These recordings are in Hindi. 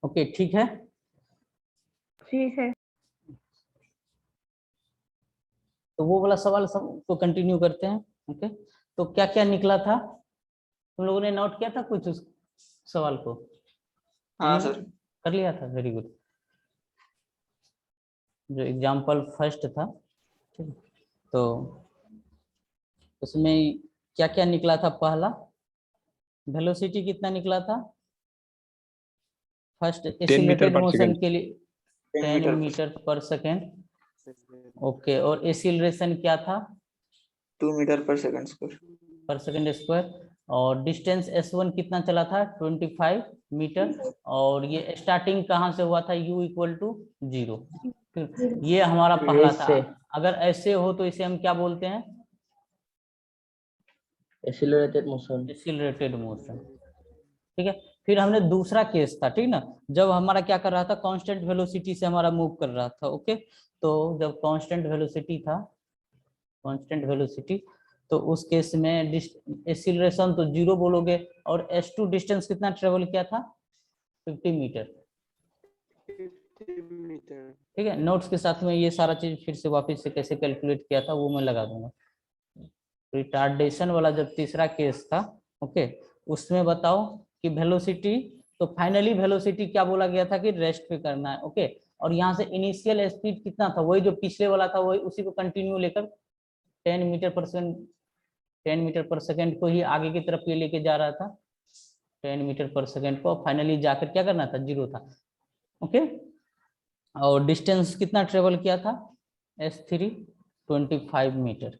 ओके ठीक है। ठीक है। तो वो वाला सवाल को कंटिन्यू करते हैं। ओके, तो क्या क्या निकला था, तुम लोगों ने नोट किया था कुछ उस सवाल को? हाँ सर। कर लिया था, वेरी गुड। जो एग्जाम्पल फर्स्ट था, ठीक, तो उसमें क्या क्या निकला था? पहला वेलोसिटी कितना निकला था फर्स्ट 10 मीटर एक्सीलरेटेड पर मोशन सेकंड। के लिए? 10 मीटर पर सेकेंड। ओके, और एक्सीलरेशन क्या था? 2 मीटर पर सेकंड स्क्वायर। पर सेकेंड स्क्वायर। और डिस्टेंस S1 कितना चला था? 25 मीटर। और ये स्टार्टिंग कहाँ से हुआ था? U equal to 0। ये हमारा पहला था। अगर ऐसे हो तो इसे हम क्या बोलते हैं? Accelerated motion. एक्सीलरेटेड मोशन, ठीक है। फिर हमने दूसरा केस था, ठीक ना, जब हमारा क्या कर रहा था, कांस्टेंट वेलोसिटी से हमारा मूव कर रहा था। ओके, तो जब कांस्टेंट वेलोसिटी था, कांस्टेंट वेलोसिटी, तो उस केस में एक्सीलरेशन तो 0 बोलोगे, और S2 डिस्टेंस कितना ट्रेवल किया था? 50 मीटर। ठीक है, नोट्स के साथ में ये सारा चीज फिर से वापस से कैसे कैलकुलेट किया था वो मैं लगा दूंगा। रिटार्डेशन वाला जब तीसरा केस था, ओके, उसमें बताओ कि वेलोसिटी, तो फाइनली वेलोसिटी क्या बोला गया था कि रेस्ट पे करना है। ओके, और यहाँ से इनिशियल स्पीड कितना था? वही जो पिछले वाला था, वही उसी को कंटिन्यू लेकर 10 मीटर पर सेकंड, 10 मीटर पर सेकंड को ही आगे की तरफ ये लेके जा रहा था, 10 मीटर पर सेकंड को। फाइनली जाकर क्या करना था? 0 था। ओके, और डिस्टेंस कितना ट्रेवल किया था? S3 25 metre.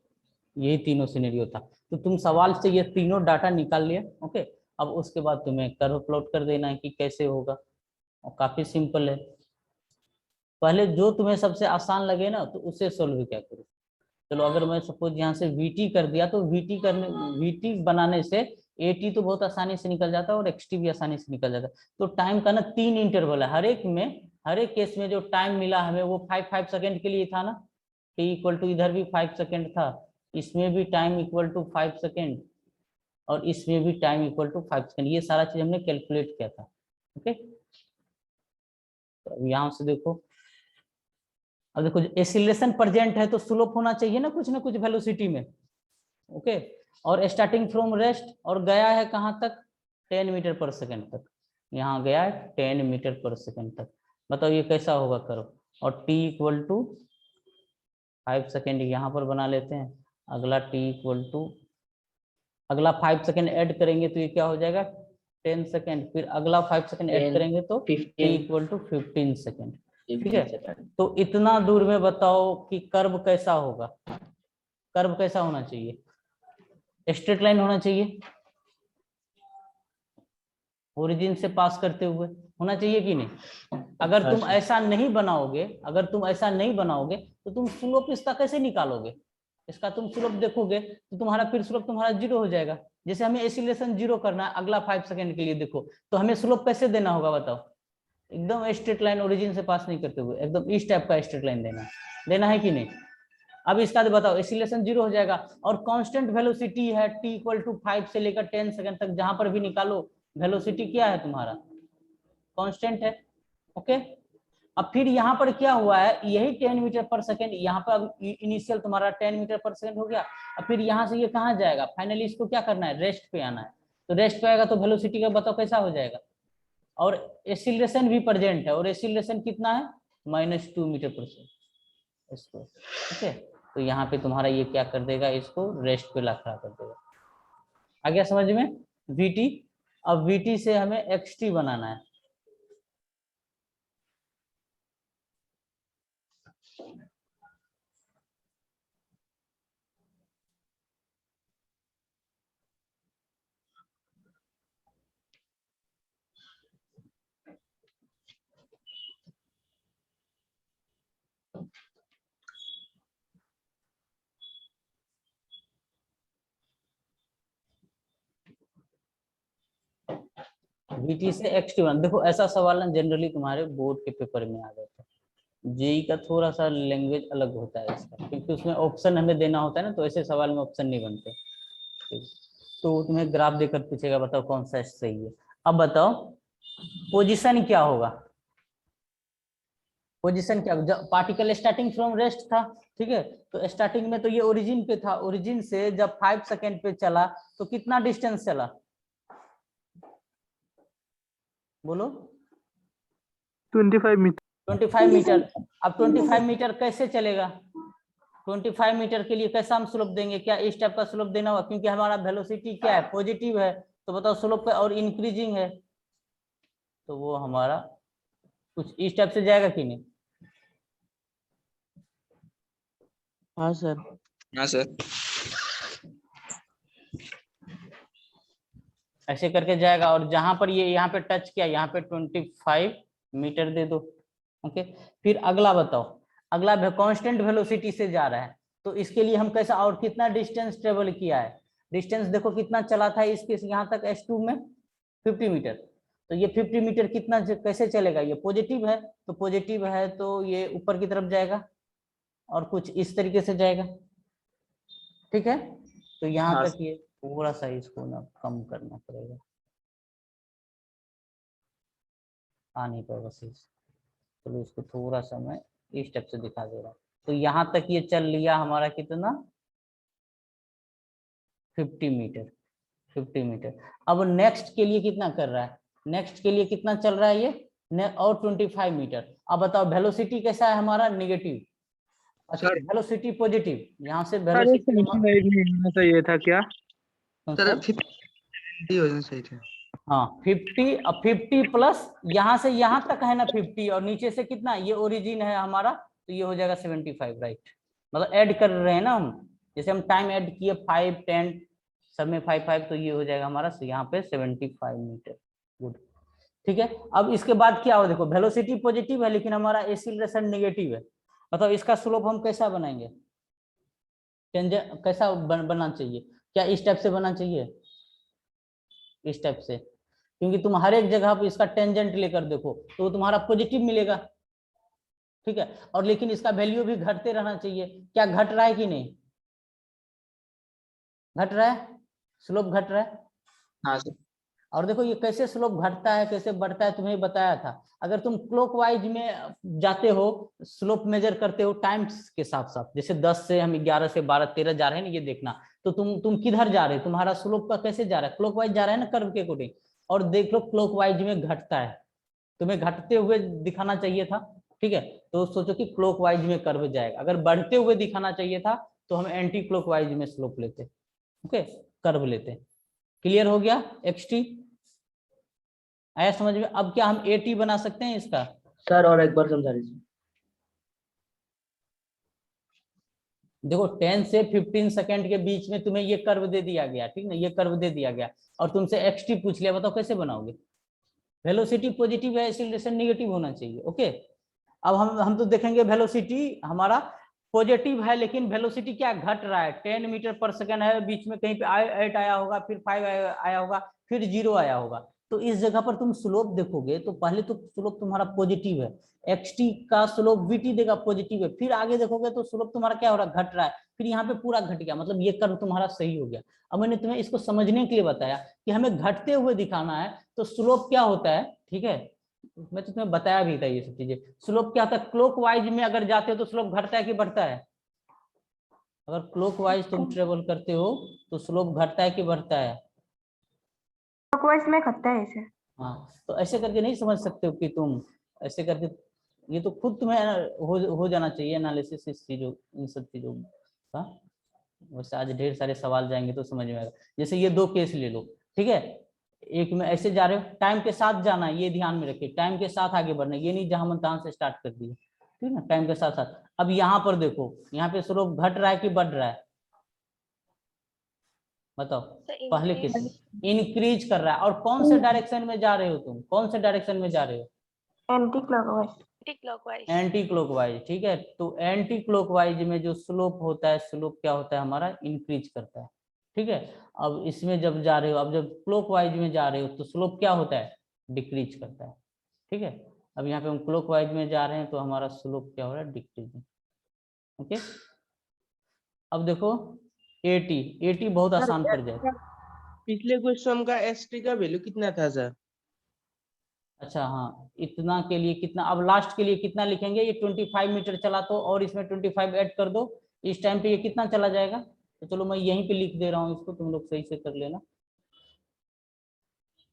यही तीनों सिनेरियो था। तो तुम सवाल से ये तीनों डाटा निकाल लिया। ओके, अब उसके बाद तुम्हें कर्व प्लॉट कर देना है कि कैसे होगा, और काफी सिंपल है। पहले जो तुम्हें सबसे आसान लगे ना, तो उसे सोल्व क्या करो। चलो, अगर मैं सपोज यहाँ से VT कर दिया, तो VT बनाने से AT तो बहुत आसानी से निकल जाता है, और XT भी आसानी से निकल जाता है। तो टाइम का ना 3 इंटरवल है, हर एक केस में जो टाइम मिला हमें वो 5 सेकंड के लिए था ना। T इक्वल टू इधर भी 5 सेकंड था, इसमें भी टाइम इक्वल टू 5 सेकंड, और इसमें भी टाइम इक्वल टू 5 सेकंड। ये सारा चीज हमने कैलकुलेट किया था। ओके, तो अब यहाँ से देखो, अब देखो एक्सीलरेशन प्रेजेंट है तो स्लोप होना चाहिए ना कुछ वेलोसिटी में। ओके, और स्टार्टिंग फ्रॉम रेस्ट, और गया है कहाँ तक? 10 मीटर पर सेकंड तक। यहाँ गया है 10 मीटर पर सेकंड तक। बताओ ये कैसा होगा करो। और T इक्वल टू 5 सेकंड यहाँ पर बना लेते हैं। अगला T इक्वल टू, अगला 5 सेकंड ऐड करेंगे तो ये क्या हो जाएगा? 10 सेकंड। फिर अगला 5 सेकंड ऐड करेंगे तो T इक्वल टू 15 सेकंड। ठीक है, तो इतना दूर में बताओ कि कर्व कैसा होगा? कर्व कैसा होना चाहिए? स्ट्रेट लाइन होना चाहिए, ओरिजिन से पास करते हुए होना चाहिए कि नहीं? अगर तुम ऐसा नहीं बनाओगे, तो तुम स्लोप इसका कैसे निकालोगे? इसका तुम स्लोप देखोगे तो तुम्हारा फिर स्लोप तुम्हारा 0 हो जाएगा। जैसे हमें एक्सीलरेशन 0 करना है अगला 5 सेकंड के लिए, देखो तो हमें स्लोप कैसे देना होगा बताओ? एकदम स्ट्रेट लाइन, ओरिजिन से पास नहीं करते हुए, एकदम इस टाइप का स्ट्रेट लाइन देना है कि नहीं? अब इसका बताओ, एक्सीलरेशन 0 हो जाएगा, और कांस्टेंट वेलोसिटी है T इक्वल टू 5 से लेकर 10 सेकंड तक, जहां पर भी निकालो वेलोसिटी क्या है तुम्हारा? कांस्टेंट है। ओके, अब फिर यहाँ पर क्या हुआ है, यही 10 मीटर पर सेकंड, यहाँ पर इनिशियल तुम्हारा 10 मीटर पर सेकंड हो गया। अब फिर यहाँ से ये कहाँ जाएगा? फाइनली इसको क्या करना है? रेस्ट पे आना है। तो रेस्ट पे आएगा तो वेलोसिटी का बताओ कैसा हो जाएगा? और एक्सीलरेशन भी प्रेजेंट है, और एक्सीलरेशन कितना है? -2 मीटर पर सेकंड इसको। ओके, तो यहाँ पे तुम्हारा ये क्या कर देगा? इसको रेस्ट पे ला खड़ा कर देगा। आ गया समझ में? VT। अब VT से हमें XT बनाना है। VT से XT बना, देखो ऐसा सवाल ना जनरली तुम्हारे बोर्ड के पेपर में आ जाता है। जेई का थोड़ा सा लैंग्वेज अलग होता है इसका, क्योंकि उसमें ऑप्शन हमें देना होता है ना, तो ऐसे सवाल में ऑप्शन नहीं बनते। तो तुम्हें ग्राफ देकर पूछेगा बताओ कौन सा सही है। अब बताओ पोजीशन क्या होगा, पोजीशन क्या, जब पार्टिकल स्टार्टिंग फ्रॉम रेस्ट था, ठीक है, तो स्टार्टिंग में तो ये ओरिजिन पे था, ओरिजिन से जब 5 सेकेंड पे चला तो कितना डिस्टेंस चला, बोलो 25 मीटर। 25 मीटर। अब 25 मीटर कैसे चलेगा, 25 मीटर के लिए कैसा हम स्लोप देंगे, क्या इस टाइप का स्लोप देना होगा, क्योंकि हमारा वेलोसिटी क्या है, पॉजिटिव है, तो बताओ स्लोप का और इंक्रीजिंग है, तो वो हमारा कुछ इस टाइप से जाएगा कि नहीं। हाँ सर। हाँ सर। ऐसे करके जाएगा, और जहां पर ये यहाँ पे टच किया, यहाँ पे 25 मीटर दे दो। ओके, फिर अगला बताओ, अगला कांस्टेंट वेलोसिटी से जा रहा है, तो इसके लिए हम कैसा और कितना डिस्टेंस ट्रेवल किया है, डिस्टेंस देखो कितना चला था इसके यहाँ तक S2 में 50 मीटर, तो ये 50 मीटर कितना कैसे चलेगा, ये पॉजिटिव है, तो पॉजिटिव है तो ये ऊपर की तरफ जाएगा और कुछ इस तरीके से जाएगा, ठीक है, तो यहाँ हाँ तक ये थोड़ा सा इसको ना कम करना पड़ेगा, आ नहीं पाएगा सही से। चलो इसको थोड़ा सा मैं इस स्टेप से दिखा दे रहा हूँ, तो यहाँ तक ये चल लिया हमारा कितना 50 मीटर, 50 मीटर। अब नेक्स्ट के लिए कितना कर रहा है, नेक्स्ट के लिए कितना चल रहा है ये और 25 मीटर। अब बताओ वेलोसिटी कैसा है हमारा, नेगेटिव, अच्छा सर। वेलोसिटी पॉजिटिव, यहाँ से सर ये वेलोसिटी 75 नहीं होना चाहिए था क्या? सर 50 हो जाना सही था। हाँ 50, अब 50 प्लस यहाँ से यहाँ तक है ना 50, और नीचे से कितना, ये ओरिजिन है हमारा, तो ये हो जाएगा 75, राइट, मतलब ऐड कर रहे हैं ना हम, जैसे हम टाइम ऐड किए 5 10 सब में 5 5, तो ये हो जाएगा हमारा यहाँ पे 75 मीटर। गुड, ठीक है। अब इसके बाद क्या हो, देखो वेलोसिटी पॉजिटिव है लेकिन हमारा एक्सीलरेशन नेगेटिव है, मतलब इसका स्लोप हम कैसा बनाएंगे, कैसा बनना चाहिए, क्या इस टाइप से बनना चाहिए, इस टाइप से, क्योंकि तुम हर एक जगह पर इसका टेंजेंट लेकर देखो तो तुम्हारा पॉजिटिव मिलेगा, ठीक है, और लेकिन इसका वैल्यू भी घटते रहना चाहिए, क्या घट रहा है कि नहीं, घट रहा है, स्लोप घट रहा है, हाँ सर। और देखो ये कैसे स्लोप घटता है कैसे बढ़ता है तुम्हें बताया था, अगर तुम क्लॉकवाइज में जाते हो, स्लोप मेजर करते हो टाइम्स के साथ साथ, जैसे 10 से हम 11 से 12 13 जा रहे हैं ना, ये देखना, तो तुम किधर जा रहे हो, तुम्हारा स्लोप का कैसे जा रहा है, क्लॉकवाइज जा रहा है ना कर्व के अकॉर्डिंग, और देख लो क्लॉकवाइज में घटता है, तुम्हें घटते हुए दिखाना चाहिए था, ठीक है, तो सोचो कि क्लॉकवाइज में कर्व जाएगा, अगर बढ़ते हुए दिखाना चाहिए था तो हम एंटी क्लॉकवाइज में स्लोप लेते, ओके, कर्व लेते। क्लियर हो गया, एक्सटी आया समझ में, अब क्या हम एटी बना सकते हैं इसका, सर और एक बार समझा दीजिए। देखो 10 से 15 सेकंड के बीच में तुम्हें ये कर्व दे दिया गया, ठीक ना, ये कर्व दे दिया गया, और तुमसे एक्सटी पूछ लिया, बताओ कैसे बनाओगे, वेलोसिटी पॉजिटिव है, एक्सीलरेशन नेगेटिव होना चाहिए, ओके। अब हम तो देखेंगे वेलोसिटी हमारा पॉजिटिव है, लेकिन वेलोसिटी क्या घट रहा है, 10 मीटर पर सेकंड है, बीच में कहीं पे 8 आया होगा, फिर 5 आया होगा, फिर 0 आया होगा, तो इस जगह पर तुम स्लोप देखोगे तो पहले तो स्लोप तुम्हारा पॉजिटिव है, एक्सटी का स्लोप वीटी देगा पॉजिटिव है, फिर आगे देखोगे तो स्लोप तुम्हारा क्या हो रहा है, घट रहा है, फिर यहाँ पे पूरा घट गया, मतलब ये कर्व तुम्हारा सही हो गया। अब मैंने तुम्हें इसको समझने के लिए बताया कि हमें घटते हुए दिखाना है तो स्लोप क्या होता है, ठीक है, मैं तो तुम्हें बताया भी था ये सब चीजें, स्लोप क्या होता है, क्लॉकवाइज में अगर जाते हो तो स्लोप घटता है कि बढ़ता है, अगर क्लॉकवाइज तुम ट्रेवल करते हो तो स्लोप घटता है कि बढ़ता है, क्लॉकवाइज में घटता है इसे। हाँ, तो ऐसे करके नहीं समझ सकते हो कि तुम ऐसे करके, ये तो खुद तुम्हें हो जाना चाहिए एनालिसिस इस चीजों, इन सब चीजों का। वैसे आज ढेर सारे सवाल जाएंगे तो समझ में आएगा, जैसे ये 2 केस ले लो, ठीक है, एक में ऐसे जा रहे हो, टाइम के साथ जाना है, ये ध्यान में रखिए, टाइम के साथ आगे बढ़ना, ये नहीं जहां मन तहां से स्टार्ट कर दिए, ठीक है ना, टाइम के साथ साथ। अब यहाँ पर देखो, यहाँ पे स्लोप घट रहा है कि बढ़ रहा है, बताओ, पहले केस इंक्रीज कर रहा है, और कौन से डायरेक्शन में जा रहे हो तुम, कौन से डायरेक्शन में जा रहे हो, एंटी क्लॉकवाइज। एंटी क्लॉकवाइज, ठीक है, तो एंटी क्लॉकवाइज में जो स्लोप होता है, स्लोप क्या होता है हमारा, इंक्रीज करता है, ठीक है। अब इसमें जब जा रहे हो, अब जब क्लॉकवाइज में जा रहे हो तो स्लोप क्या होता है, डिक्रीज करता है, ठीक है। अब यहाँ पे हम क्लॉकवाइज में जा रहे हैं तो हमारा स्लोप क्या हो रहा है, डिक्रीजिंग, ओके। अब देखो 80 बहुत आसान पड़ जाए, पिछले क्वेश्चन का एसटी का वैल्यू कितना था सर? अच्छा हाँ, इतना के लिए कितना, अब लास्ट के लिए कितना लिखेंगे, ये 25 मीटर चला तो और इसमें 25 ऐड कर दो, इस टाइम पे ये कितना चला जाएगा। तो चलो मैं यहीं पे लिख दे रहा हूँ इसको, तुम लोग सही से कर लेना।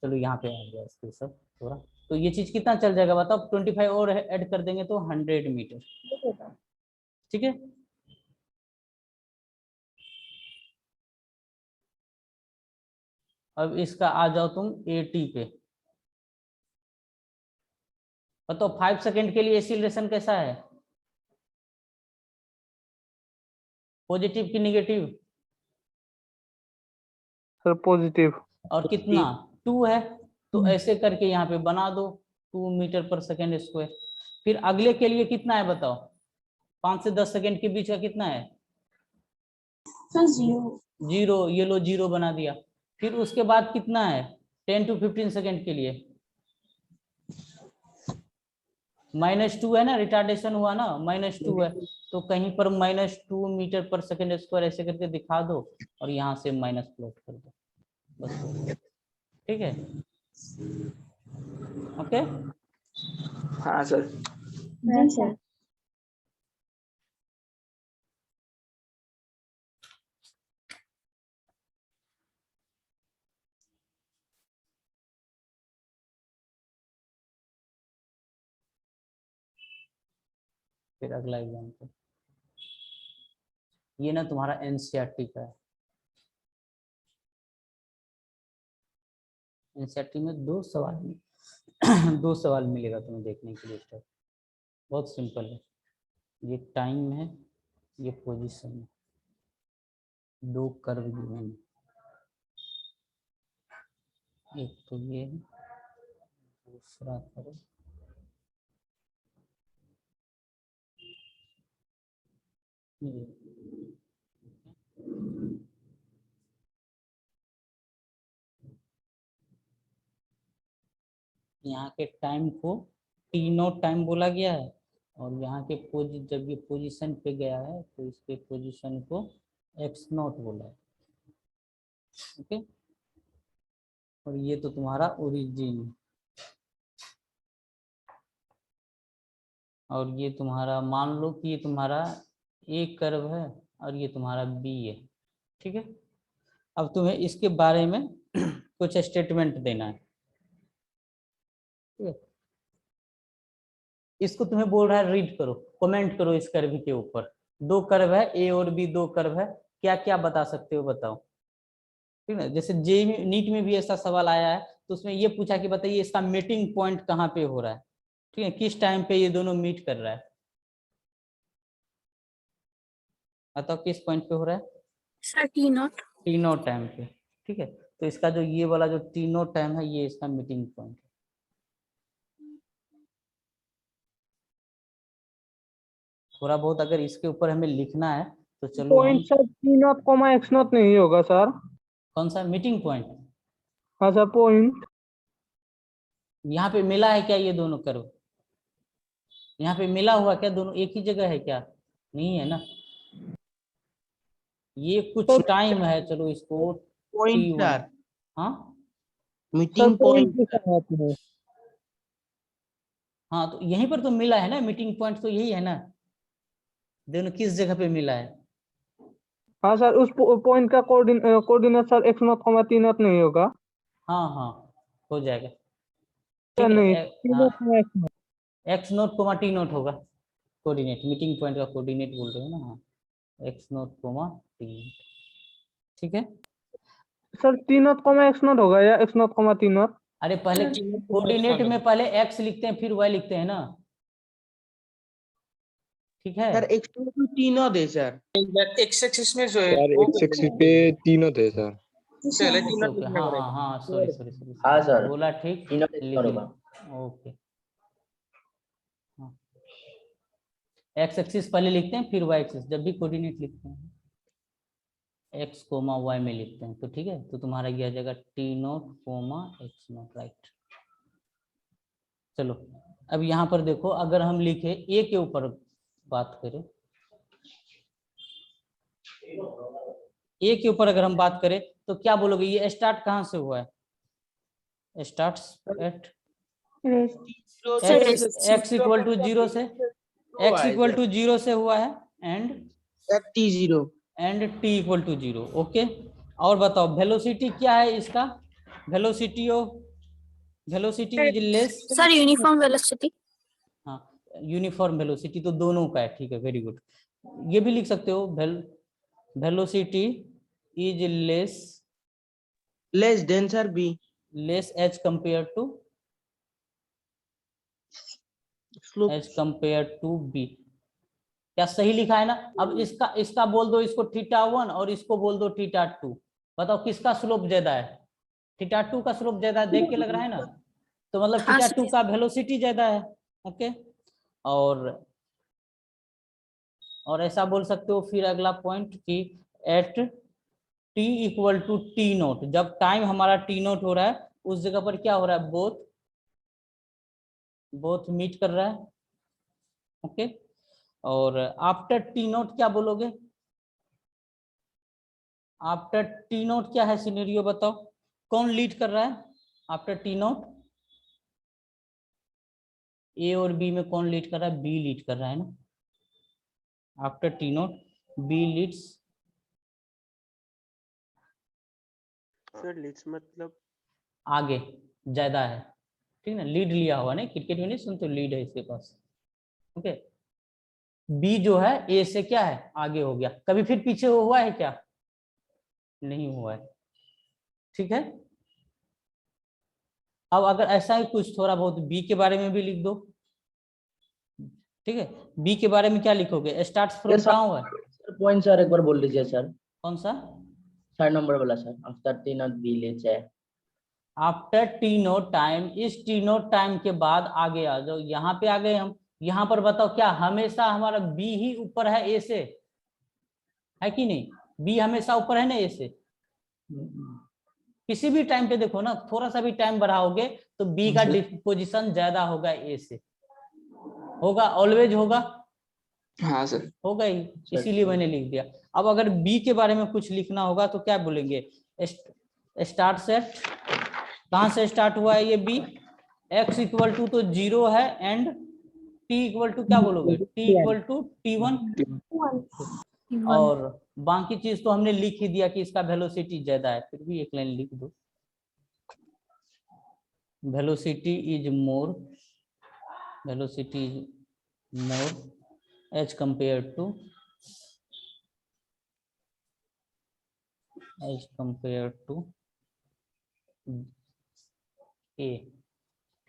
चलो यहाँ पे आ गया इसके सब थोड़ा। तो ये चीज कितना चल जाएगा बताओ, 25 और ऐड कर देंगे तो 100 मीटर। ठीक है, अब इसका आ जाओ तुम 80 पे। बताओ 5 सेकंड के लिए एक्सीलरेशन कैसा है, पॉजिटिव की निगेटिव। Sir positive. और कितना 2 है, तो ऐसे करके यहाँ पे बना दो 2 मीटर पर सेकेंड स्क्वायर। फिर अगले के लिए कितना है बताओ, 5 से 10 सेकंड के बीच का कितना है, 0, ये लो 0 बना दिया। फिर उसके बाद कितना है 10 to 15 सेकंड के लिए, -2 है ना, रिटार्डेशन हुआ ना, -2 है, तो कहीं पर -2 मीटर पर सेकेंड स्क्वायर ऐसे करके दिखा दो और यहाँ से माइनस प्लॉट कर दो, बस। ठीक है, ओके। हाँ सर। जी सर। फिर अगला एग्जाम्पल, ये ना तुम्हारा एनसीईआरटी का है। एनसीईआरटी में 2 सवाल 2 सवाल मिलेगा तुम्हें देखने के लिए। स्टेप बहुत सिंपल है, ये टाइम है, ये पोजीशन है, 2 कर्व दिए हैं, एक तो ये है, दूसरा कर्व ये। यहाँ के टाइम को T0 टाइम बोला गया है, और यहाँ के जब ये पोजीशन पे गया है तो इसके पोजीशन को x0 बोला है। ओके, और ये तो तुम्हारा ओरिजिन, और ये तुम्हारा मान लो कि ये तुम्हारा ए कर्व है और ये तुम्हारा बी है। ठीक है, अब तुम्हें इसके बारे में कुछ स्टेटमेंट देना है। ठीक है, इसको तुम्हें बोल रहा है रीड करो, कमेंट करो इस कर्व के ऊपर। 2 कर्व है, ए और बी 2 कर्व है, क्या क्या बता सकते हो बताओ। ठीक है, जैसे जे नीट में भी ऐसा सवाल आया है, तो उसमें ये पूछा कि बताइए इसका मीटिंग पॉइंट कहाँ पे हो रहा है। ठीक है, किस टाइम पे ये दोनों मीट कर रहा है, बताओ किस पॉइंट पे हो रहा है। सर T0 टाइम पे। ठीक है, तो इसका जो ये वाला जो T0 टाइम है, ये इसका मीटिंग पॉइंट है। थोड़ा बहुत अगर इसके ऊपर हमें लिखना है तो चलो हम, पॉइंट सर T0, x0 नहीं होगा सर। कौन सा मीटिंग पॉइंट, हाँ सर पॉइंट। यहाँ पे मिला है क्या ये दोनों कर्व, यहाँ पे मिला हुआ क्या, दोनों एक ही जगह है क्या, नहीं है ना, ये कुछ टाइम है, चलो इसको पॉइंट T1। सर, हाँ मीटिंग पॉइंट। हाँ, तो यहीं पर तो मिला है ना, मीटिंग पॉइंट तो यही है ना, दोनों किस जगह पे मिला है। हाँ सर, उस पॉइंट का कोऑर्डिनेट सर x0, T0 नहीं होगा। हाँ हाँ, हो जाएगा। सर ठीक है, नहीं, हाँ, T0, x0। x0, T0 होगा कोऑर्डिनेट, मीटिंग पॉइंट का कोऑर्डिनेट बोल रहे हो ना, हाँ, x0, T0। ठीक है, सर T0, x0 होगा या x0, T0। अरे पहले कोऑर्डिनेट में पहले x लिखते हैं फिर y लिखते हैं ना। ठीक है, sir x2 to T0 they sir. X axis में जो है सर वो एक्स एक्सिस पे तीनों थे सर। पहले ओके तीनों ओके, लिखना हाँ पड़ेगा। हाँ हाँ, सॉरी सॉरी सॉरी, हाँ सर, बोला ठीक, T0 लिख होगा। लिया। ओके, हाँ, एक्स एक्सिस पहले लिखते हैं फिर वाई एक्सिस, जब भी कोऑर्डिनेट लिखते हैं x, y में लिखते हैं, तो ठीक है, तो तुम्हारा ये आ जाएगा T0, x0, राइट। चलो, अब यहाँ पर देखो, अगर हम लिखे ए के ऊपर बात करें, ए के ऊपर अगर हम बात करें तो क्या बोलोगे, ये स्टार्ट कहाँ से हुआ है, start at x equal to zero से हुआ है and t equal to zero. Okay, और बताओ वेलोसिटी क्या है इसका? Velocity is less, sir uniform velocity. हाँ यूनिफॉर्म वेलोसिटी तो दोनों का है, ठीक है, वेरी गुड। ये भी लिख सकते हो, velocity is less than sir b. Less as compare to b. क्या सही लिखा है ना? अब इसका बोल दो, इसको θ1 और इसको बोल दो θ2। बताओ किसका स्लोप ज्यादा है? θ2 का स्लोप ज्यादा है, देख के लग रहा है ना? तो मतलब हाँ, θ2 का वेलोसिटी ज्यादा है। ओके, और ऐसा बोल सकते हो फिर अगला पॉइंट कि at t equal to t naught, जब टाइम हमारा t नोट हो रहा है उस जगह पर क्या हो रहा है? बोथ मीट कर रहा है। ओके, और आफ्टर टी नोट क्या बोलोगे? आफ्टर टी नोट क्या है सिनेरियो बताओ? कौन लीड कर रहा है आफ्टर टी नोट? ए और बी में कौन लीड कर रहा है? बी लीड कर रहा है ना। After t naught b leads. Sir leads मतलब आगे ज्यादा है, ठीक ना? लीड लिया हुआ नहीं, क्रिकेट में नहीं सुनते, लीड है इसके पास। ओके, बी जो है ए से क्या है? आगे हो गया। कभी फिर पीछे हुआ है क्या? नहीं हुआ है, ठीक है। अब अगर ऐसा ही कुछ थोड़ा बहुत बी के बारे में भी लिख दो, ठीक है। बी के बारे में क्या लिखोगे? स्टार्ट्स फ्रॉम कहाँ हुआ है? पॉइंट सर एक बार बोल लीजिए सर। कौन सा? 3rd नंबर वाला sir. After t naught b leads है। आफ्टर टी नोट टाइम, इस टी नोट टाइम के बाद आगे आ जाओ। यहाँ पे आ गए हम। यहाँ पर बताओ क्या हमेशा हमारा बी ही ऊपर है ए से? है कि नहीं? बी हमेशा ऊपर है ना ए से? किसी भी टाइम पे देखो ना, थोड़ा सा भी टाइम बढ़ाओगे तो बी का पोजीशन ज्यादा होगा ए से। होगा, ऑलवेज होगा। हाँ सर। होगा ही, इसीलिए मैंने लिख दिया। अब अगर बी के बारे में कुछ लिखना होगा तो क्या बोलेंगे? स्टार्ट सेट, कहां से स्टार्ट हुआ है ये बी? एक्स इक्वल टू तो 0 है एंड टी इक्वल टू क्या बोलोगे? T equal to t1। और बाकी चीज तो हमने लिख ही दिया कि इसका वेलोसिटी ज्यादा है, फिर भी एक लाइन लिख दो। Velocity is more as compare to a,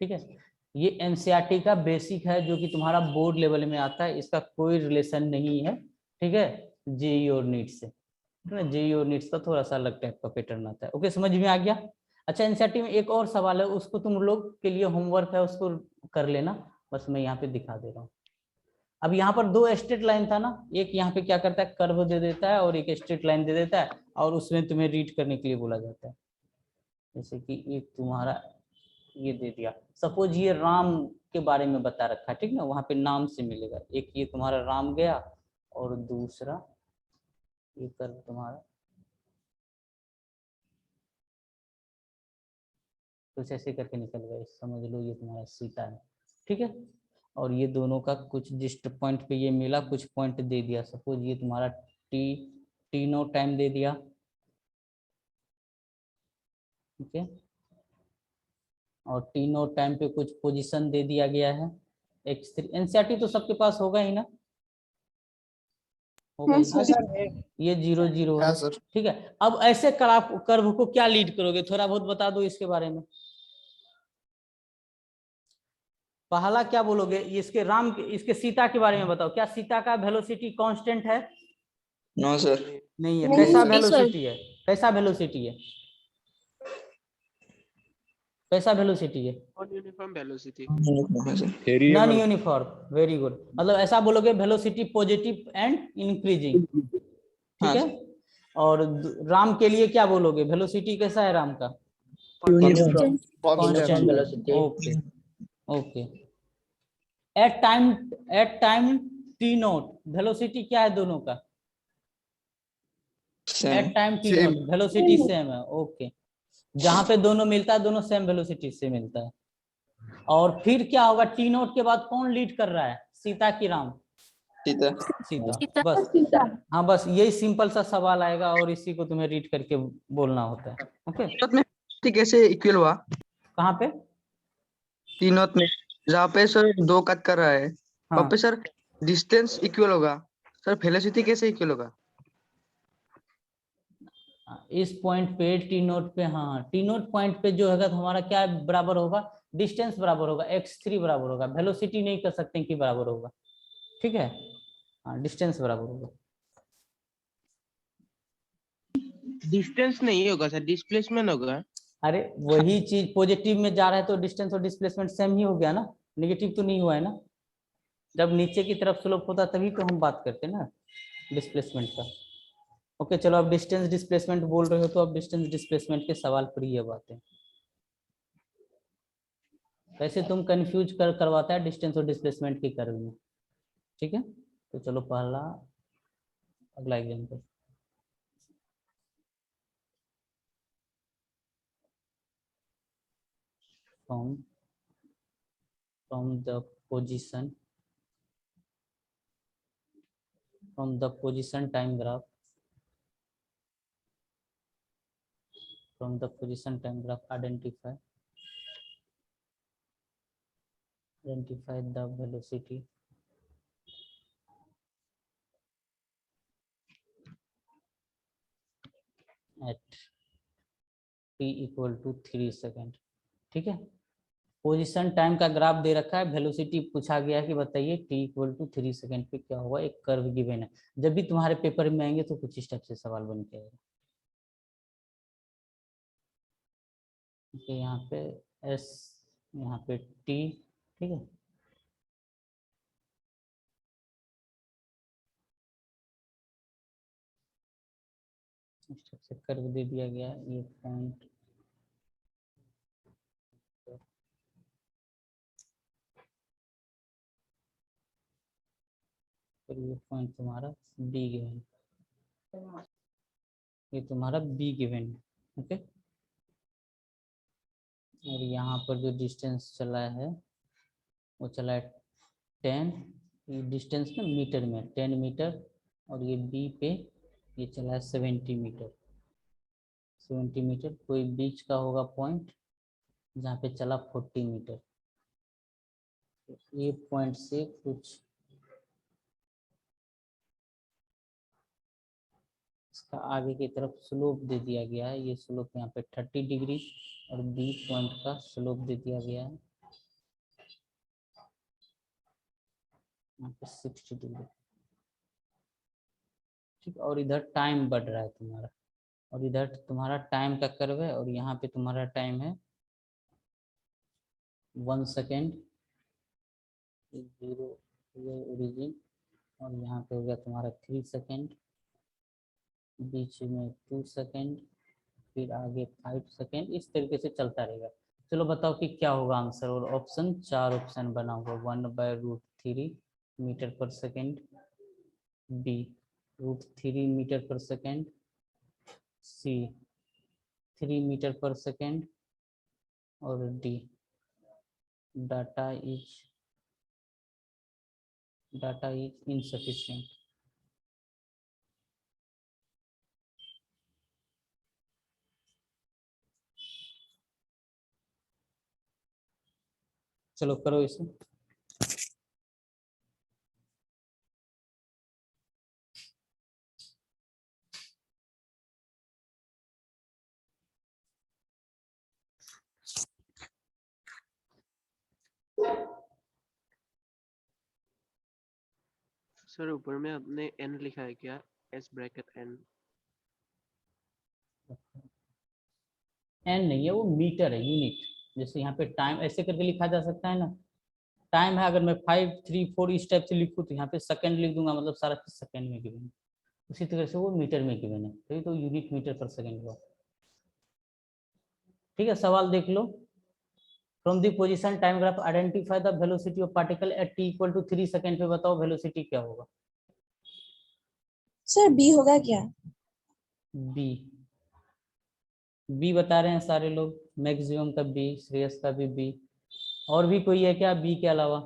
ठीक है। ये एनसीईआरटी का बेसिक है जो कि तुम्हारा बोर्ड लेवल में आता है, इसका कोई रिलेशन नहीं है, ठीक है, जेईई और नीट से। जेईई और नीट का थोड़ा सा अलग टाइप का पैटर्न आता है। ओके, समझ में आ गया? अच्छा, एनसीईआरटी में एक और सवाल है, उसको तुम लोग के लिए होमवर्क है, उसको कर लेना। बस मैं यहाँ पे दिखा दे रहा हूँ। अब यहाँ पर 2 स्ट्रेट लाइन था ना, एक यहाँ पे क्या करता है, कर्व दे देता है और एक स्ट्रेट लाइन दे देता है, और उसमें तुम्हें रीड करने के लिए बोला जाता है। जैसे कि एक तुम्हारा ये दे दिया, सपोज ये राम के बारे में बता रखा है, ठीक ना, वहां पे नाम से मिलेगा। एक ये तुम्हारा राम गया और दूसरा ये कर्व तुम्हारा कुछ ऐसे करके निकल गया, समझ लो ये तुम्हारा सीता है, ठीक है। और ये दोनों का कुछ जिस पॉइंट पे ये मिला, कुछ पॉइंट दे दिया। सपोज ये तुम्हारा टी नोट टाइम दे दिया, ठीक है, और टी नोट टाइम पे कुछ पोजीशन दे दिया गया है। x3 एनसीईआरटी तो सबके पास होगा ही ना, होगा ही। ये 0 0 है, ठीक है। अब ऐसे कर्व को क्या लीड करोगे? थोड़ा बहुत बता दो इसके बारे में। पहला क्या बोलोगे? इसके राम के, इसके सीता के बारे में बताओ। क्या सीता का वेलोसिटी कांस्टेंट है? No sir. नहीं है। कैसा वेलोसिटी है? कैसा वेलोसिटी है? कैसा वेलोसिटी है? Non uniform velocity. Non uniform, very good. मतलब ऐसा बोलोगे वेलोसिटी पॉजिटिव एंड इंक्रीजिंग, ठीक है। और राम के लिए क्या बोलोगे? वेलोसिटी कैसा है राम का? Constant velocity. Okay okay. At time t naught velocity क्या है दोनों का? At time t naught velocity same है। ओके, जहां पे दोनों मिलता है दोनों सेम वेलोसिटी से मिलता है। और फिर क्या होगा, टी नोट के बाद कौन लीड कर रहा है, सीता की राम? सीता। सीता। बस हाँ, बस यही सिंपल सा सवाल आएगा और इसी को तुम्हें रीड करके बोलना होता है। ओके, तीनों में velocity कैसे इक्वल हुआ? कहाँ पे? तीनों में जहाँ पे सर 2 कट कर रहा है वहाँ हाँ, पे सर डिस्टेंस इक्वल होगा, सर वेलोसिटी कैसे इक्वल होगा? इस पॉइंट पे टी नोट पे, हाँ टी नोट पॉइंट पे जो है हमारा क्या बराबर होगा, डिस्टेंस बराबर होगा x3 बराबर होगा, वेलोसिटी नहीं कर सकते कि बराबर होगा। ठीक है, हाँ डिस्टेंस बराबर होगा। डिस्टेंस नहीं होगा सर, डिस्प्लेसमेंट होगा। अरे वही चीज पॉजिटिव में जा रहा है तो डिस्टेंस और डिस्प्लेसमेंट सेम ही हो गया ना, नेगेटिव तो नहीं हुआ है ना। जब नीचे की तरफ स्लोप होता तभी तो हम बात करते हैं ना डिस्प्लेसमेंट का। ओके चलो, अब डिस्टेंस डिस्प्लेसमेंट बोल रहे हो तो अब डिस्टेंस डिस्प्लेसमेंट के सवाल पर ही अब आते हैं। वैसे तुम कंफ्यूज करवाता है डिस्टेंस और डिस्प्लेसमेंट के कर्व में। ठीक है, तो चलो पहला अगला example. from the position time graph, identify the velocity at t equal to 3 second. ठीक है, पोजीशन टाइम का ग्राफ दे रखा है, वेलोसिटी पूछा गया है कि बताइए t इक्वल टू 3 सेकेंड पे क्या होगा, एक कर्व गिवन है। जब भी तुम्हारे पेपर में आएंगे तो कुछ इस टाइप से सवाल बन के आएगा। यहाँ पे s, यहाँ पे t। ठीक है, इस टाइप से कर्व दे दिया गया है, ये पॉइंट और ये पॉइंट तुम्हारा बी गिवन, ये तुम्हारा बी गिवन है। ओके, और यहाँ पर जो डिस्टेंस चला है वो चला है 10, ये डिस्टेंस में मीटर में 10 मीटर, और ये बी पे ये चला है 70 मीटर। 70 मीटर कोई बीच का होगा पॉइंट जहाँ पे चला 40 मीटर। ये पॉइंट से कुछ इसका आगे की तरफ स्लोप दे दिया गया है, ये स्लोप यहाँ पे 30 डिग्री और बी पॉइंट का स्लोप दे दिया गया है यहाँ पे 60 डिग्री। ठीक, और इधर टाइम बढ़ रहा है तुम्हारा, और इधर तुम्हारा टाइम का कर्व है, और यहाँ पे तुम्हारा टाइम है 1 सेकेंड, 0 ओरिजिन, और यहाँ पे हो गया तुम्हारा 3 सेकेंड, बीच में 2 सेकेंड, फिर आगे 5 सेकेंड, इस तरीके से चलता रहेगा। चलो बताओ कि क्या होगा आंसर, और ऑप्शन 4 ऑप्शन बना हुआ, 1/√3 मीटर पर सेकेंड, बी √3 मीटर पर सेकेंड, सी 3 मीटर पर सेकेंड, और डी डाटा इज insufficient। चलो करो इसे। सर ऊपर में आपने n लिखा है क्या? s bracket n। एन नहीं है, वो मीटर है, यूनिट। जैसे यहाँ पे टाइम ऐसे करके लिखा जा सकता है ना, टाइम है, अगर मैं 5 3 4 इस टाइप से लिखूँ तो यहाँ पे सेकंड लिख दूंगा, मतलब सारा चीज सेकंड में गिवन है। उसी तरह से वो मीटर में गिवन है, तभी तो यूनिट मीटर पर सेकंड हुआ। ठीक है, सवाल देख लो। From the position time graph identify the velocity of particle at t equal to 3 second पे बताओ वेलोसिटी क्या होगा। सर बी होगा क्या? बी, बी बता रहे हैं सारे लोग, मैक्सिमम का बी, श्रेयस का भी बी, और भी कोई है क्या बी के अलावा?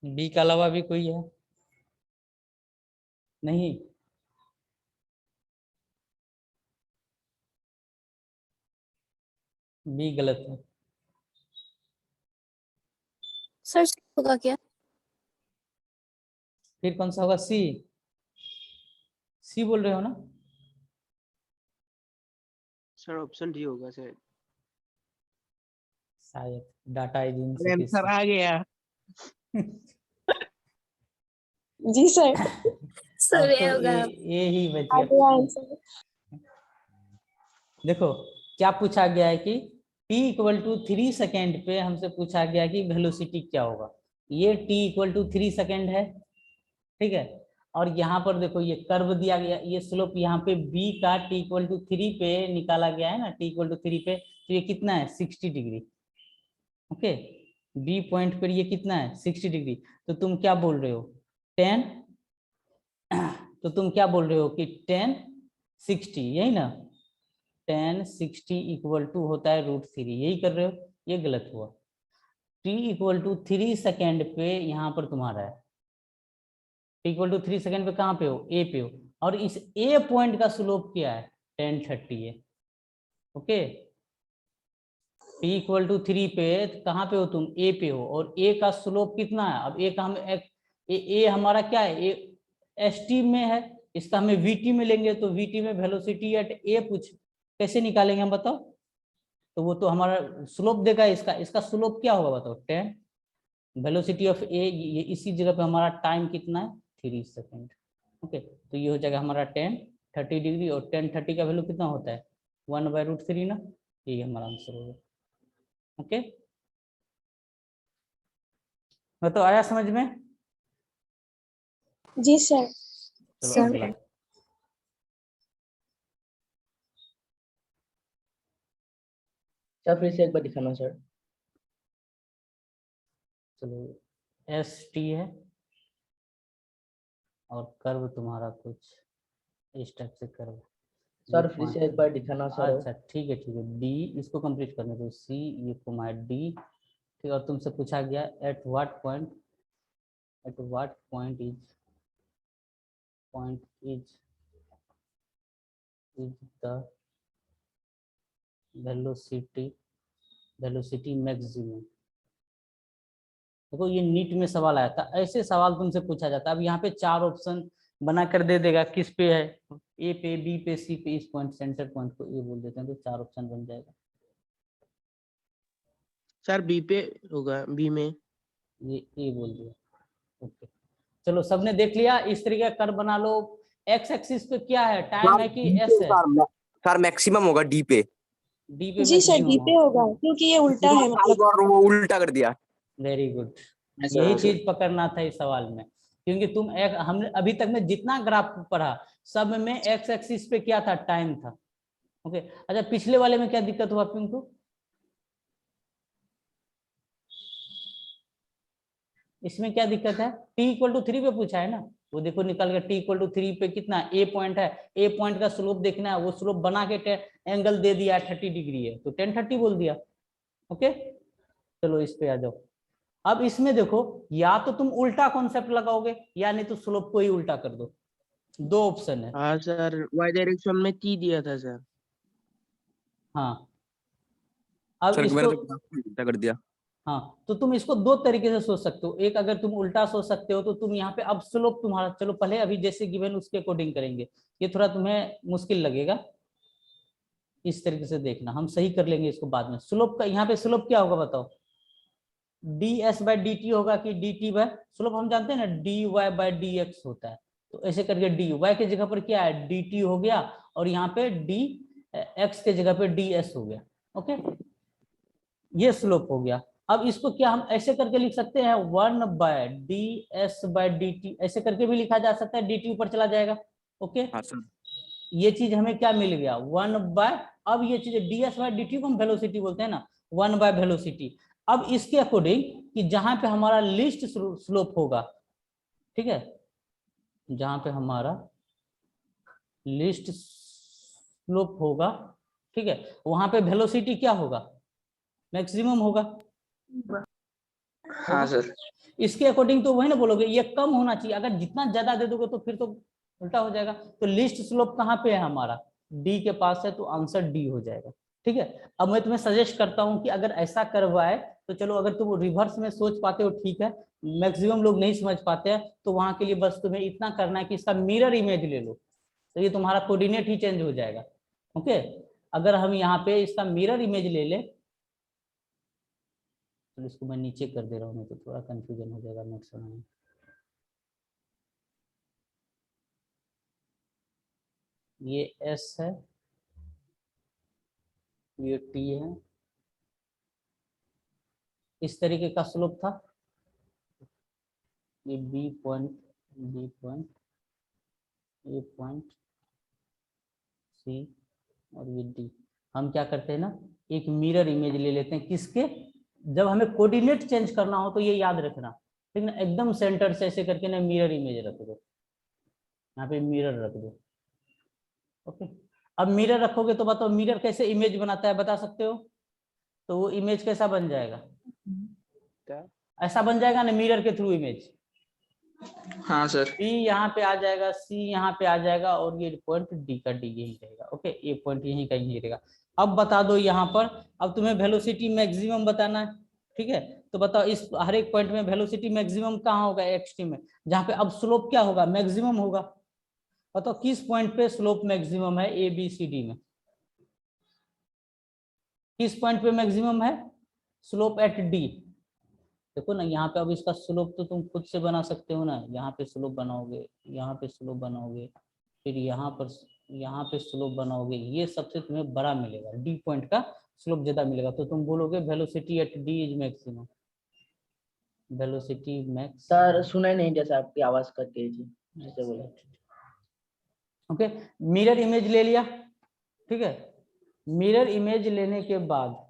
बी के अलावा भी कोई है? नहीं, बी गलत है। सर होगा क्या? फिर कौन सा होगा? सी। सी बोल रहे हो ना? सर ऑप्शन डी होगा शायद। शायद डाटा इज आंसर आ गया। जी सर। अब सर ये तो होगा। ये ही बच आ गया। गया आंसर। देखो क्या पूछा गया है कि t इक्वल टू 3 सेकेंड पे हमसे पूछा गया कि वेलोसिटी क्या होगा। ये t इक्वल टू 3 सेकेंड है, ठीक है। और यहाँ पर देखो ये कर्व दिया गया, ये स्लोप यहाँ पे b का t इक्वल टू 3 पे निकाला गया है ना, t इक्वल टू 3 पे, तो ये कितना है 60 डिग्री। ओके, b पॉइंट पर ये कितना है 60 डिग्री। तो तुम क्या बोल रहे हो 10, तो तुम क्या बोल रहे हो कि 10 60, यही ना, 10 60 इक्वल टू होता है √3, यही कर रहे हो। ये गलत हुआ। t इक्वल टू 3 सेकेंड पे यहाँ पर तुम्हारा है, t इक्वल टू 3 सेकेंड पे कहाँ पे हो, a पे हो, और इस a पॉइंट का स्लोप क्या है 1030 है। ओके, t इक्वल टू 3 पे कहाँ पे हो तुम, a पे हो, और a का स्लोप कितना है। अब a का हम a हमारा क्या है, a st में है, इसका हमें vt में लेंगे, तो vt में वेलोसिटी एट a पूछ कैसे निकालेंगे हम बताओ। तो वो तो हमारा स्लोप देगा, इसका स्लोप क्या होगा बताओ 10, वेलोसिटी ऑफ ए, ये इसी जगह पे हमारा टाइम कितना है 3 सेकेंड। ओके, तो ये हो जाएगा हमारा 1030 डिग्री, और 1030 का वैल्यू कितना होता है 1/√3 ना, यही हमारा आंसर होगा। ओके, तो आया समझ में? जी सर। चलो अगला। सर फिर से एक बार दिखाना सर। चलो ST है, और कर्व तुम्हारा कुछ इस टाइप से कर्व। सर फिर से एक बार दिखाना सर। अच्छा ठीक है D, इसको कंप्लीट करने दो, C ये कोमा D, ठीक। और तुमसे पूछा गया at what point is the velocity maximum. देखो ये नीट में सवाल आया था, ऐसे सवाल तुमसे पूछा जाता है। अब यहाँ पे 4 ऑप्शन बना कर दे देगा, किस पे है, ए पे, बी पे, सी पे, इस पॉइंट सेंटर पॉइंट को ए बोल देते हैं, तो 4 ऑप्शन बन जाएगा। सर बी पे होगा, बी में। ये ए बोल दिया। ओके, चलो सबने देख लिया। इस तरीके का कर्व बना लो। एक्स एक्सिस पे क्या है, टाइम है कि एस है? सर मैक्सिमम होगा डी पे। डी पे जी सर डी पे मैक्सिमम होगा क्योंकि ये उल्टा है मतलब। और वो उल्टा कर दिया। वेरी गुड, यही चीज पकड़ना था इस सवाल में, क्योंकि तुम हमने अभी तक में जितना ग्राफ पढ़ा सब में एक्स एक्सिस पे क्या था, टाइम था। ओके, अच्छा पिछले वाले में क्या दिक्कत हुआ पिंकू? इसमें क्या दिक्कत है, t इक्वल टू 3 पे पूछा है ना, वो देखो निकल गया। t इक्वल टू 3 पे कितना a पॉइंट है, a पॉइंट का स्लोप देखना है, वो स्लोप बना के एंगल दे दिया 30 डिग्री है, तो 1030 बोल दिया। ओके, चलो इस पे आ जाओ। अब इसमें देखो, या तो तुम उल्टा कॉन्सेप्ट लगाओगे, या नहीं तो स्लोप को ही उल्टा कर दो, 2 ऑप्शन है। हाँ सर, वाई डायरेक्शन में t दिया था सर। हाँ, अब सर इसको मैंने तो उल्टा कर दिया। हाँ, तो तुम इसको 2 तरीके से सोच सकते हो। एक, अगर तुम उल्टा सोच सकते हो तो तुम यहाँ पे अब स्लोप तुम्हारा, चलो पहले अभी जैसे गिवन उसके अकॉर्डिंग करेंगे, ये थोड़ा तुम्हें मुश्किल लगेगा, इस तरीके से देखना, हम सही कर लेंगे इसको बाद में। स्लोप का यहाँ पे स्लोप क्या होगा बताओ, ds/dt होगा कि dt बाय, स्लोप हम जानते हैं ना dy/dx होता है, तो ऐसे करके dy की जगह पर क्या है dt हो गया, और यहाँ पे dx के जगह पे ds हो गया। ओके, ये स्लोप हो गया। अब इसको क्या हम ऐसे करके लिख सकते हैं 1/ds/dt, ऐसे करके भी लिखा जा सकता है, dt ऊपर चला जाएगा। ओके, हाँ सर। ये चीज हमें क्या मिल गया 1/, अब ये चीज ds/dt को हम वेलोसिटी बोलते हैं ना, 1/वेलोसिटी। अब इसके अकॉर्डिंग कि जहां पे हमारा लीस्ट स्लोप होगा, ठीक है, जहां पे हमारा लीस्ट स्लोप होगा, ठीक है, वहां पे वेलोसिटी क्या होगा, मैक्सिमम होगा। हाँ सर। इसके अकॉर्डिंग तो वही ना बोलोगे, ये कम होना चाहिए, अगर जितना ज्यादा दे दोगे तो फिर तो उल्टा हो जाएगा। तो लीस्ट स्लोप कहाँ पे है हमारा, डी के पास है, तो आंसर डी हो जाएगा। ठीक है, अब मैं तुम्हें सजेस्ट करता हूं कि अगर ऐसा करवाए तो चलो, अगर तुम रिवर्स में सोच पाते हो ठीक है, मैक्सिमम लोग नहीं समझ पाते हैं, तो वहां के लिए बस तुम्हें इतना करना है कि इसका मिरर इमेज ले लो, तो ये तुम्हारा कोऑर्डिनेट ही चेंज हो जाएगा। ओके, अगर हम यहाँ पे इसका मिरर इमेज ले ले, तो इसको मैं नीचे कर दे रहा हूँ, नहीं तो थोड़ा कंफ्यूजन हो जाएगा नेक्स्ट समय में। ये एस है, ये टी है, इस तरीके का स्लोप था, ये बी पॉइंट, बी पॉइंट, ए पॉइंट, सी, और ये डी। हम क्या करते हैं ना, एक मिरर इमेज ले लेते हैं, किसके, जब हमें कोऑर्डिनेट चेंज करना हो तो ये याद रखना, ठीक ना, एकदम सेंटर से ऐसे करके ना मिरर इमेज रख दो, यहाँ पे मिरर रख दो। ओके, अब मिरर रखोगे तो बताओ मिरर कैसे इमेज बनाता है, बता सकते हो? तो वो इमेज कैसा बन जाएगा, ऐसा बन जाएगा ना, मिरर के थ्रू इमेज। हाँ सर। बी यहाँ पे आ जाएगा, सी यहाँ पे आ जाएगा, और ये पॉइंट डी का डी यही रहेगा। ओके, ये पॉइंट यहीं का यही रहेगा। अब बता दो यहाँ पर, अब तुम्हें वेलोसिटी मैक्सिमम बताना है, ठीक है, तो बताओ इस हर एक पॉइंट में वेलोसिटी मैक्सिमम कहाँ होगा, एक्सट्रीम में, जहाँ पे अब स्लोप क्या होगा, मैक्सिमम होगा। बताओ किस पॉइंट पे स्लोप मैक्सिमम है, ए बी सी डी में, किस पॉइंट पे मैक्सिमम है स्लोप, एट डी। देखो ना यहाँ पे, अब इसका स्लोप तो तुम खुद से बना सकते हो ना, यहाँ पे स्लोप बनाओगे, यहाँ पे स्लोप बनाओगे, फिर यहाँ पे स्लोप बनाओगे, ये सबसे तुम्हें बड़ा मिलेगा, डी पॉइंट का स्लोप ज्यादा मिलेगा, तो तुम बोलोगे velocity at D is maximum, velocity max. Sir सुनाई नहीं, जैसे आपकी आवाज कट गई थी, इससे बोले। ओके, मिरर इमेज ले लिया, ठीक है, मिरर इमेज लेने के बाद,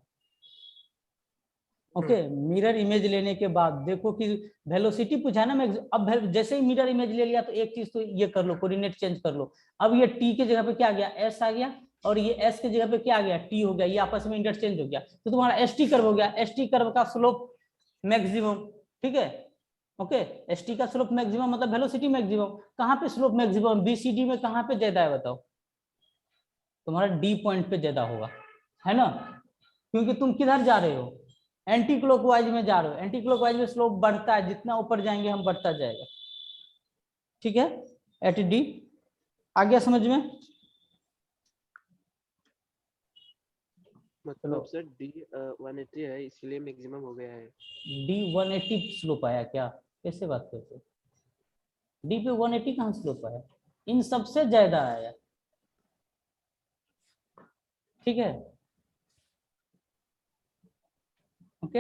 ओके, मिरर इमेज लेने के बाद देखो कि वेलोसिटी पूछा ना, मैं अब जैसे ही मिरर इमेज ले लिया तो एक चीज तो ये कर लो, कोऑर्डिनेट चेंज कर लो। अब ये टी के जगह पे क्या आ गया, एस आ गया, और ये एस के जगह पे क्या आ गया, टी हो गया, ये आपस में इंटरचेंज हो गया, तो तुम्हारा एस टी कर्व हो गया, एस टी कर्व का स्लोप मैक्सिमम, ठीक है। ओके, एस टी का स्लोप मैक्सिमम मतलब वेलोसिटी मैक्सिमम, कहाँ पे स्लोप मैक्सिमम, बीसीडी में कहाँ पे ज्यादा है बताओ, तुम्हारा डी पॉइंट पे ज्यादा होगा, है ना, क्योंकि तुम किधर जा रहे हो, एंटी क्लॉकवाइज में जा रहे हो, एंटी क्लॉकवाइज में स्लोप बढ़ता है, जितना ऊपर जाएंगे हम बढ़ता जाएगा, ठीक है, एट डी। आ गया समझ में? मतलब सर डी 180 है इसलिए मैक्सिमम हो गया है। डी 180 स्लोप आया क्या, कैसे बात करते हो, डी पे 180 कहाँ स्लोप आया, इन सबसे ज्यादा आया, ठीक है। ओके,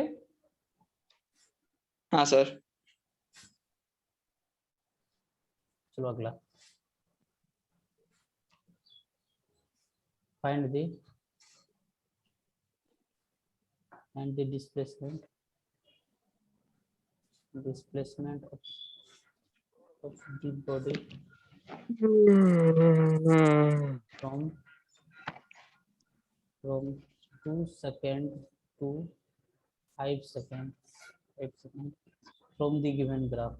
हाँ सर। चलो अगला, find the displacement of the body from 2 seconds to 5 seconds from the given graph,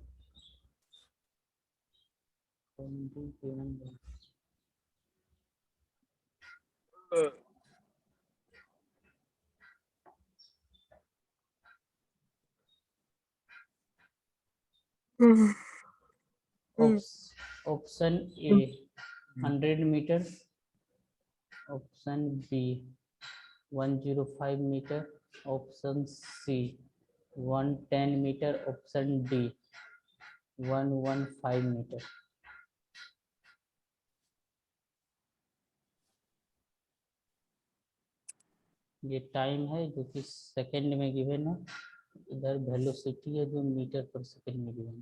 Option A 100 meters, option B 105 meter, option C 110 meter, option D 115 meter। ये टाइम है जो कि सेकंड में गिवन है, इधर वेलोसिटी है जो मीटर पर सेकंड में गिवन है।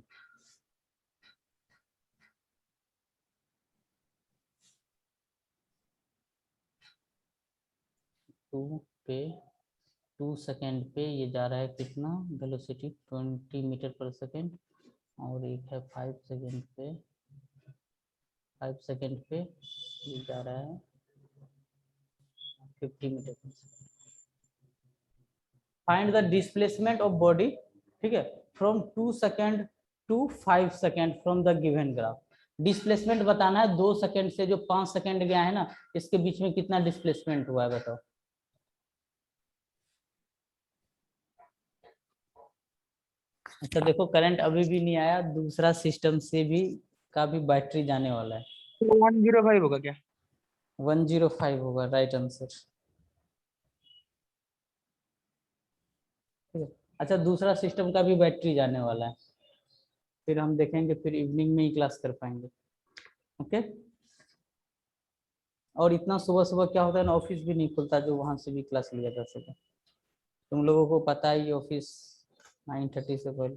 2 सेकेंड पे ये जा रहा है कितना, वेलोसिटी 20 मीटर पर सेकेंड, और एक है 5 सेकेंड पे 5 सेकेंड पे ये जा रहा है 50 metre. Find the displacement of body, ठीक है, from 2 second to 5 second from the given graph. Displacement बताना है 2 सेकेंड से जो 5 सेकेंड गया है ना, इसके बीच में कितना डिस्प्लेसमेंट हुआ है बताओ। अच्छा देखो, करंट अभी भी नहीं आया, दूसरा सिस्टम से भी का भी बैटरी जाने वाला है। 105 होगा क्या? 105 होगा, राइट आंसर। ठीक है, अच्छा दूसरा सिस्टम का भी बैटरी जाने वाला है, फिर हम देखेंगे, फिर इवनिंग में ही क्लास कर पाएंगे। ओके, और इतना सुबह सुबह क्या होता है ना, ऑफिस भी नहीं खुलता जो वहां से भी क्लास लिया जा सके। तुम लोगों को पता ही ऑफिस 9:30 से पहले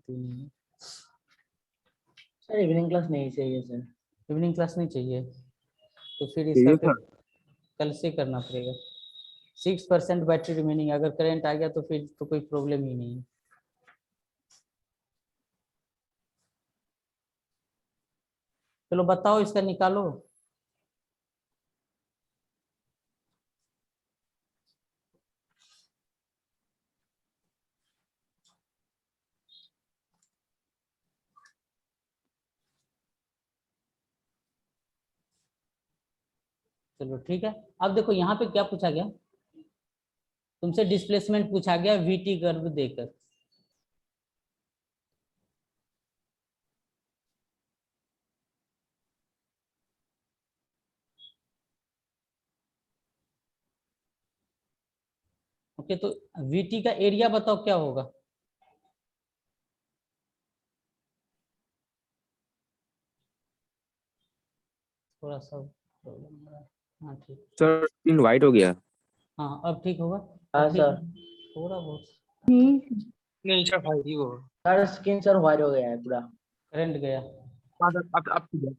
नहीं है। सर इवनिंग क्लास नहीं चाहिए सर। इवनिंग क्लास नहीं चाहिए, तो फिर इसका फिर कल से करना पड़ेगा। 6% बैटरी रिमेनिंग, अगर करंट आ गया तो फिर तो कोई प्रॉब्लम ही नहीं है। चलो बताओ, इसका निकालो। चलो ठीक है, अब देखो यहाँ पे क्या पूछा गया तुमसे, डिस्प्लेसमेंट पूछा गया वीटी कर्व देकर। ओके, तो वीटी का एरिया बताओ क्या होगा। थोड़ा सा प्रॉब्लम हो रहा है। हाँ ठीक, सर स्क्रीन वाइट हो गया। हाँ अब ठीक होगा। हाँ अब ठीक सर। है? थोड़ा बहुत नहीं सर भाई, वो सर स्क्रीन सर वाइट हो गया है पूरा। करंट गया। अब ठीक है।